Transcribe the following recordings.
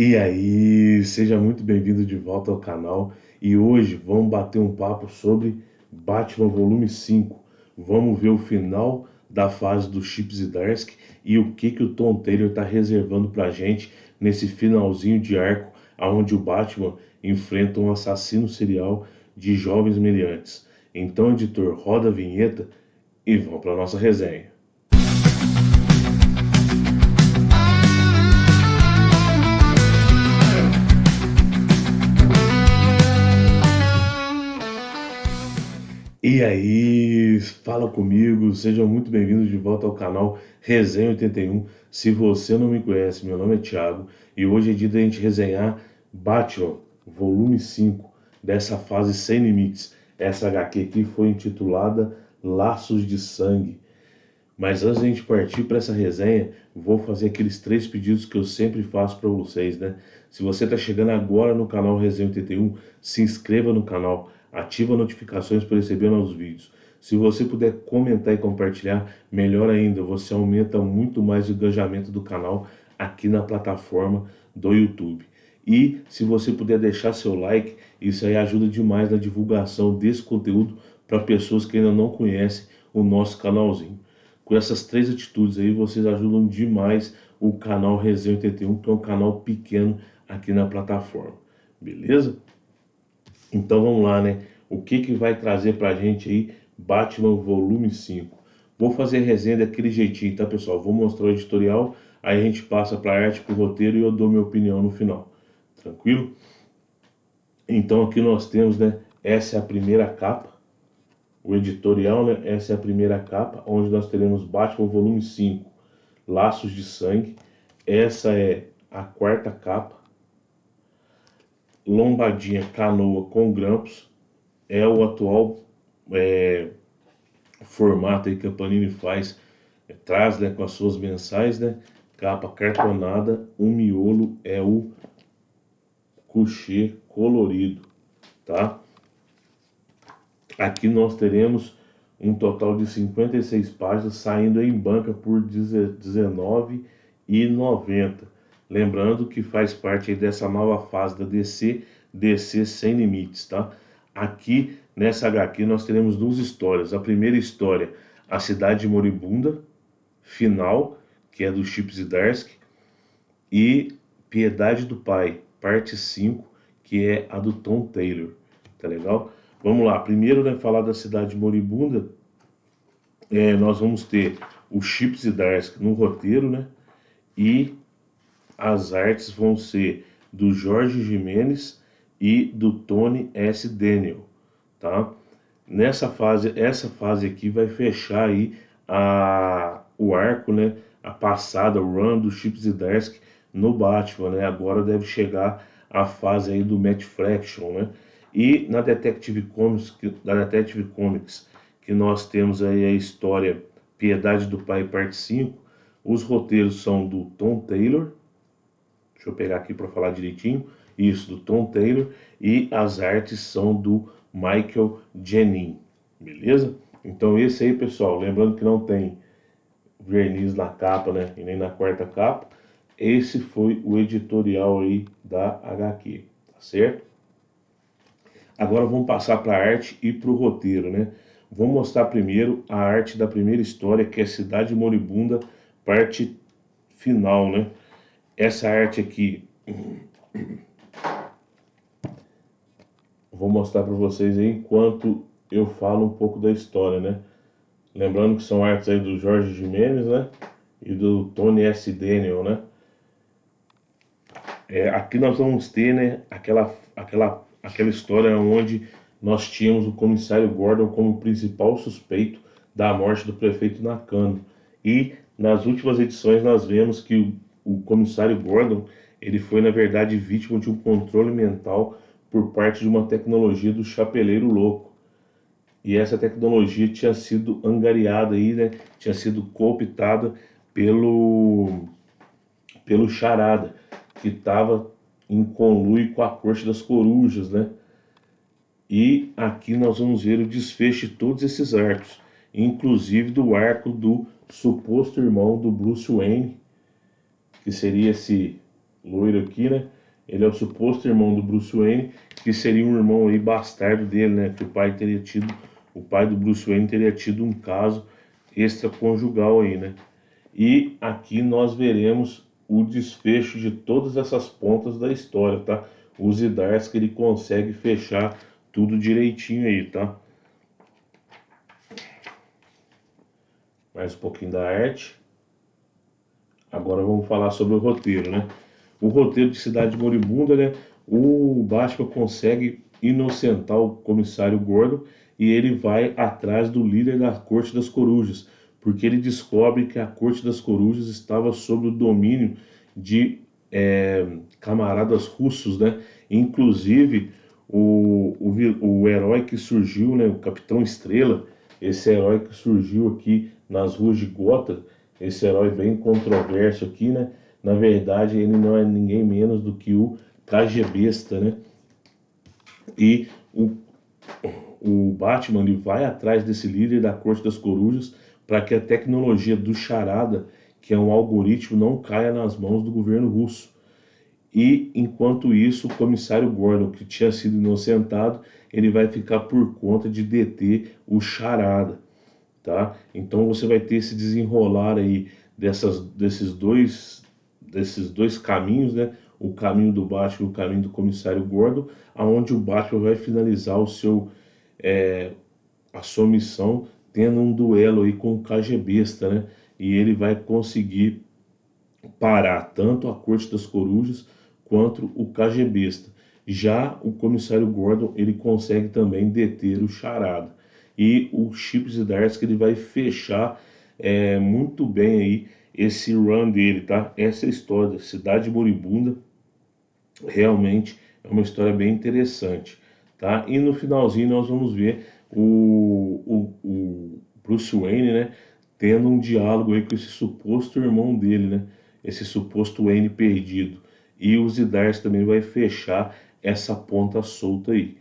E aí, seja muito bem-vindo de volta ao canal. E hoje vamos bater um papo sobre Batman Volume 5. Vamos ver o final da fase do Chip Zdarsky e o que o Tom Taylor está reservando pra gente nesse finalzinho de arco, onde o Batman enfrenta um assassino serial de jovens meliantes. Então, editor, roda a vinheta e vamos para nossa resenha. E aí, fala comigo, sejam muito bem-vindos de volta ao canal Resenha 81. Se você não me conhece, meu nome é Thiago e hoje é dia da gente resenhar Batman, volume 5, dessa fase sem limites. Essa HQ aqui foi intitulada Laços de Sangue. Mas antes de a gente partir para essa resenha, vou fazer aqueles 3 pedidos que eu sempre faço para vocês, né? Se você está chegando agora no canal Resenha 81, se inscreva no canal, ativa as notificações para receber novos vídeos. Se você puder comentar e compartilhar, melhor ainda, você aumenta muito mais o engajamento do canal aqui na plataforma do YouTube. E se você puder deixar seu like, isso aí ajuda demais na divulgação desse conteúdo para pessoas que ainda não conhecem o nosso canalzinho. Com essas 3 atitudes aí, vocês ajudam demais o canal Resenha 81, que é um canal pequeno aqui na plataforma. Beleza? Então vamos lá, né? O que vai trazer pra gente aí Batman Volume 5? Vou fazer a resenha daquele jeitinho, tá, pessoal? Vou mostrar o editorial, aí a gente passa pra arte, pro roteiro e eu dou minha opinião no final. Tranquilo? Então aqui nós temos, né? Essa é a primeira capa. O editorial, né? Essa é a primeira capa, onde nós teremos Batman Volume 5, Laços de Sangue. Essa é a quarta capa, Lombadinha Canoa com Grampos. É o atual formato aí que a Panini faz, traz, né, com as suas mensais, né? Capa cartonada, o miolo é o coucher colorido, tá? Aqui nós teremos um total de 56 páginas, saindo em banca por R$19,90. Lembrando que faz parte aí dessa nova fase da DC Sem Limites, tá? Aqui nessa HQ nós teremos 2 histórias. A primeira história, A Cidade Moribunda, final, que é do Chip Zdarsky, e Piedade do Pai, parte 5, que é a do Tom Taylor. Tá legal? Vamos lá, primeiro, né, falar da Cidade Moribunda. Nós vamos ter o Chip Zdarsky no roteiro, né? E as artes vão ser do Jorge Jimenez e do Tony S. Daniel, tá? Essa fase aqui vai fechar aí o arco, né? A passada, o run do Chip Zdarsky no Batman, né? Agora deve chegar a fase aí do Matt Fraction, né? E na Detective Comics, que nós temos aí a história Piedade do Pai, parte 5, os roteiros são do Tom Taylor, deixa eu pegar aqui para falar direitinho, isso, do Tom Taylor, e as artes são do Michael Janin, beleza? Então esse aí, pessoal, lembrando que não tem verniz na capa, né, e nem na quarta capa, esse foi o editorial aí da HQ, tá certo? Agora vamos passar para a arte e para o roteiro, né? Vou mostrar primeiro a arte da primeira história, que é Cidade Moribunda, parte final, né? Essa arte aqui, vou mostrar para vocês aí enquanto eu falo um pouco da história, né? Lembrando que são artes aí do Jorge Jimenez, né? E do Tony S. Daniel, né? Aqui nós vamos ter, né, aquela história onde nós tínhamos o comissário Gordon como principal suspeito da morte do prefeito Nakano. E nas últimas edições nós vemos que o comissário Gordon, ele foi na verdade vítima de um controle mental por parte de uma tecnologia do Chapeleiro Louco. E essa tecnologia tinha sido angariada aí, né, tinha sido cooptada pelo Charada, que estava em conluio com a Corte das Corujas, né? E aqui nós vamos ver o desfecho de todos esses arcos, inclusive do arco do suposto irmão do Bruce Wayne, que seria esse loiro aqui, né? Ele é o suposto irmão do Bruce Wayne, que seria um irmão aí bastardo dele, né? Que o pai do Bruce Wayne teria tido um caso extraconjugal aí, né? E aqui nós veremos o desfecho de todas essas pontas da história, tá? Os Zdarsky, ele consegue fechar tudo direitinho aí, tá? Mais um pouquinho da arte. Agora vamos falar sobre o roteiro, né? O roteiro de Cidade Moribunda, né? O Batman consegue inocentar o comissário Gordon e ele vai atrás do líder da Corte das Corujas, porque ele descobre que a Corte das Corujas estava sob o domínio de camaradas russos, né? Inclusive o herói que surgiu, né? O Capitão Estrela, esse herói que surgiu aqui nas ruas de Gotham, esse herói bem controverso aqui, né? Na verdade, ele não é ninguém menos do que o KGBista, né? E o Batman ele vai atrás desse líder da Corte das Corujas para que a tecnologia do Charada, que é um algoritmo, não caia nas mãos do governo russo. E enquanto isso, o comissário Gordon, que tinha sido inocentado, ele vai ficar por conta de deter o Charada, tá? Então você vai ter esse desenrolar aí desses dois caminhos, né? O caminho do Batman e o caminho do comissário Gordon, aonde o Batman vai finalizar a sua missão tendo um duelo aí com o KGBista, né? E ele vai conseguir parar tanto a Corte das Corujas quanto o KGBista. Já o comissário Gordon, ele consegue também deter o Charada. E o Chip Zdarsky, ele vai fechar muito bem aí esse run dele, tá? Essa história da Cidade Moribunda realmente é uma história bem interessante, tá? E no finalzinho nós vamos ver o Bruce Wayne, né? Tendo um diálogo aí com esse suposto irmão dele, né? Esse suposto Wayne perdido. E o Zdarsky também vai fechar essa ponta solta aí,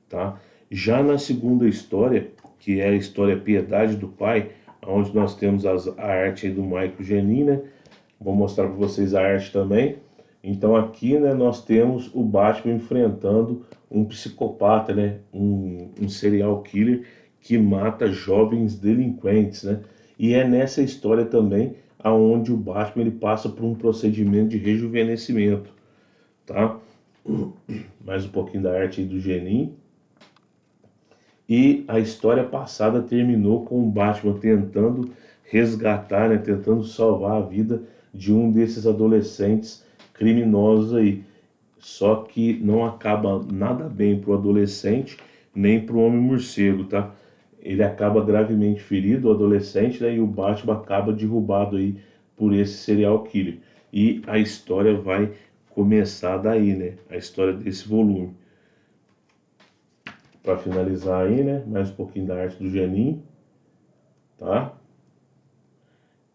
tá? Já na segunda história, que é a história Piedade do Pai, onde nós temos a arte aí do Michael Genin, né? Vou mostrar para vocês a arte também. Então aqui, né, nós temos o Batman enfrentando um psicopata, né? Um serial killer que mata jovens delinquentes, né? E é nessa história também aonde o Batman ele passa por um procedimento de rejuvenescimento, tá? Mais um pouquinho da arte aí do Genin. E a história passada terminou com o Batman tentando resgatar, né, tentando salvar a vida de um desses adolescentes criminosos aí. Só que não acaba nada bem pro adolescente, nem pro homem morcego, tá? Ele acaba gravemente ferido, o adolescente, né, e o Batman acaba derrubado aí por esse serial killer. E a história vai começar daí, né? A história desse volume. Para finalizar aí, né? Mais um pouquinho da arte do Genin, tá?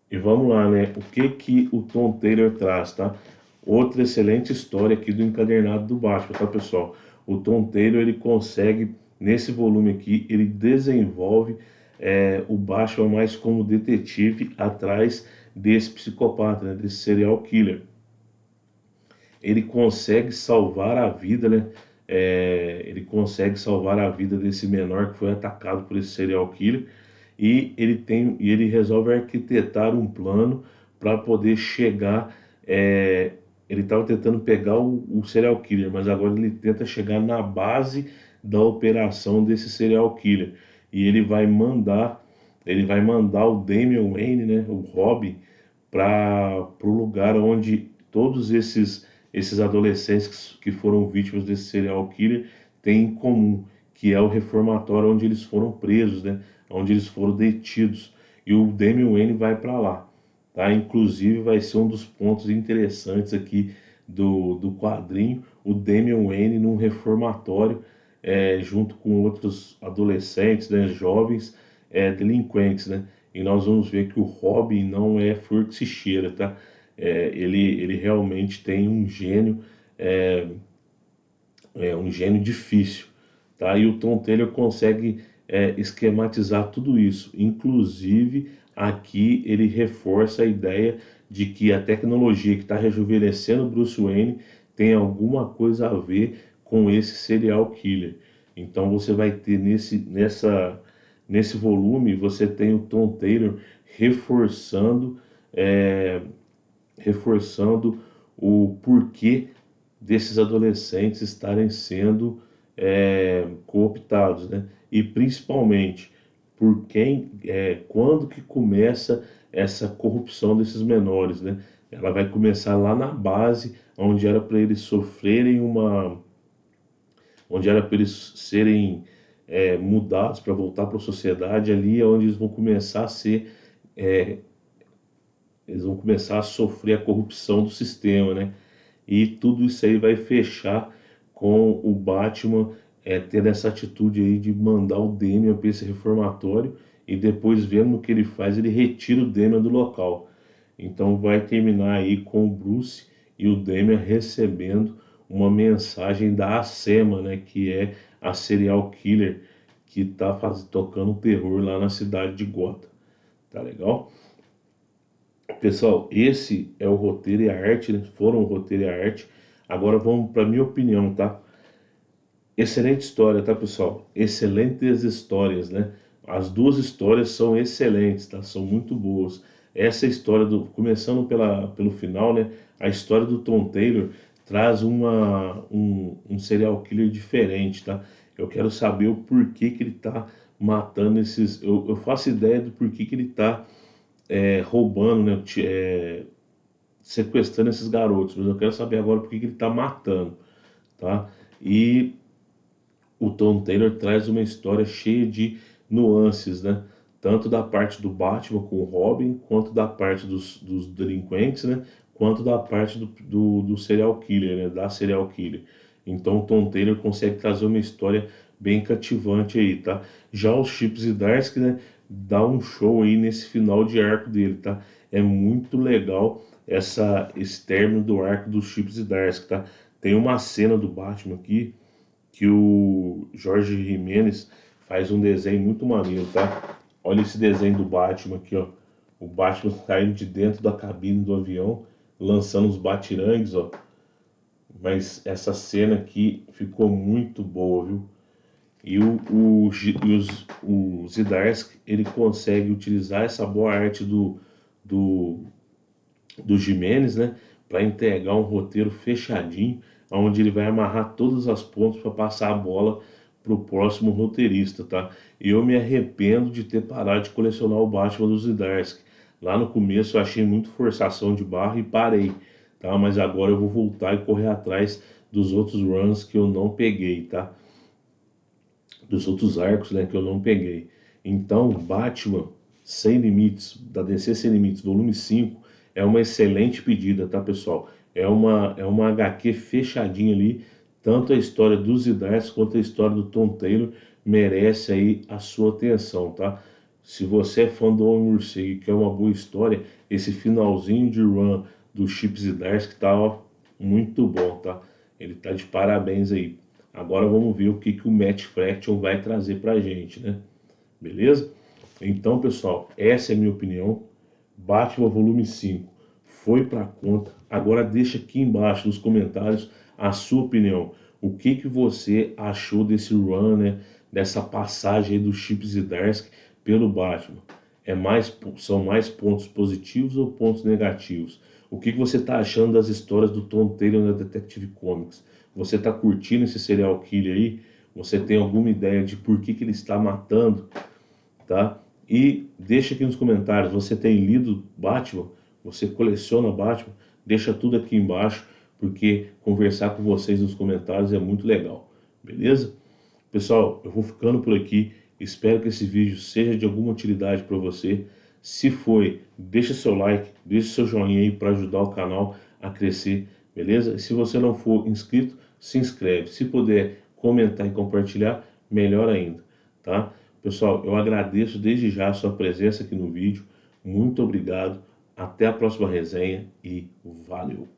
E vamos lá, né? O que o Tom Taylor traz, tá? Outra excelente história aqui do encadernado do Batman, tá, pessoal? O Tom Taylor, ele consegue, nesse volume aqui, ele desenvolve o Batman mais como detetive atrás desse psicopata, né? Desse serial killer. Ele consegue salvar a vida, né? Ele consegue salvar a vida desse menor que foi atacado por esse serial killer e ele resolve arquitetar um plano para poder chegar. Ele estava tentando pegar o serial killer, mas agora ele tenta chegar na base da operação desse serial killer e ele vai mandar o Damian Wayne, né, o Robin, para o lugar onde todos esses adolescentes que foram vítimas desse serial killer têm em comum, que é o reformatório onde eles foram presos, né? Onde eles foram detidos. E o Damian Wayne vai para lá, tá? Inclusive vai ser um dos pontos interessantes aqui do quadrinho, o Damian Wayne num reformatório junto com outros adolescentes, né, jovens delinquentes, né? E nós vamos ver que o Robin não é flor que se cheira, tá? Ele realmente tem um gênio difícil, tá? E o Tom Taylor consegue esquematizar tudo isso. Inclusive, aqui ele reforça a ideia de que a tecnologia que está rejuvenescendo o Bruce Wayne tem alguma coisa a ver com esse serial killer. Então você vai ter nesse volume, você tem o Tom Taylor reforçando, é, reforçando o porquê desses adolescentes estarem sendo cooptados, né? E principalmente por quando que começa essa corrupção desses menores, né? Ela vai começar lá na base, onde era para eles sofrerem onde era para eles serem mudados para voltar para a sociedade, ali é onde eles vão começar a ser, é, eles vão começar a sofrer a corrupção do sistema, né? E tudo isso aí vai fechar com o Batman tendo essa atitude aí de mandar o Damian para esse reformatório e depois vendo o que ele faz, ele retira o Damian do local. Então vai terminar aí com o Bruce e o Damian recebendo uma mensagem da Acema, né, que é a serial killer que está tocando terror lá na cidade de Gotham. Tá legal? Pessoal, esse é o roteiro e a arte, né? Foram o roteiro e a arte. Agora vamos para minha opinião, tá? Excelente história, tá, pessoal? Excelentes histórias, né? As duas histórias são excelentes, tá? São muito boas. Essa história começando pelo final, né? A história do Tom Taylor traz um serial killer diferente, tá? Eu quero saber o porquê que ele tá matando esses. Eu faço ideia do porquê que ele tá roubando, né? Sequestrando esses garotos, mas eu quero saber agora por que ele está matando, tá? E o Tom Taylor traz uma história cheia de nuances, né? Tanto da parte do Batman com o Robin, quanto da parte dos delinquentes, né? Quanto da parte do serial killer, né? Da serial killer. Então o Tom Taylor consegue trazer uma história bem cativante aí, tá? Já o Chip Zdarsky, né? Dá um show aí nesse final de arco dele, tá? É muito legal esse término do arco do Chip Zdarsky, tá? Tem uma cena do Batman aqui que o Jorge Jimenez faz um desenho muito maneiro, tá? Olha esse desenho do Batman aqui, ó. O Batman saindo de dentro da cabine do avião, lançando os batirangues, ó. Mas essa cena aqui ficou muito boa, viu? E o Zdarsky, ele consegue utilizar essa boa arte do, do Jimenez, né? Para entregar um roteiro fechadinho, onde ele vai amarrar todas as pontas para passar a bola para o próximo roteirista, tá? E eu me arrependo de ter parado de colecionar o Batman do Zdarsky. Lá no começo eu achei muito forçação de barra e parei, tá? Mas agora eu vou voltar e correr atrás dos outros runs que eu não peguei, tá? Dos outros arcos, né, que eu não peguei. Então, Batman Sem Limites, da DC Sem Limites, volume 5, é uma excelente pedida, tá, pessoal? É uma HQ fechadinha ali, tanto a história dos Zdarsky quanto a história do Tom Taylor merece aí a sua atenção, tá? Se você é fã do Homem-Morcego e quer uma boa história, esse finalzinho de run do Chip Zdarsky tá, ó, muito bom, tá? Ele tá de parabéns aí. Agora vamos ver o que o Matt Fraction vai trazer pra gente, né? Beleza? Então, pessoal, essa é a minha opinião. Batman volume 5 foi para conta. Agora deixa aqui embaixo nos comentários a sua opinião. O que você achou desse run, né? Dessa passagem aí do Chip Zdarsky pelo Batman? São mais pontos positivos ou pontos negativos? O que você está achando das histórias do Tom Taylor na Detective Comics? Você está curtindo esse serial killer aí? Você tem alguma ideia de por que ele está matando? Tá? E deixa aqui nos comentários, você tem lido Batman? Você coleciona Batman? Deixa tudo aqui embaixo, porque conversar com vocês nos comentários é muito legal, beleza? Pessoal, eu vou ficando por aqui, espero que esse vídeo seja de alguma utilidade para você. Se foi, deixa seu like, deixa seu joinha aí para ajudar o canal a crescer, beleza? E se você não for inscrito, se inscreve. Se puder comentar e compartilhar, melhor ainda, tá? Pessoal, eu agradeço desde já a sua presença aqui no vídeo. Muito obrigado. Até a próxima resenha e valeu!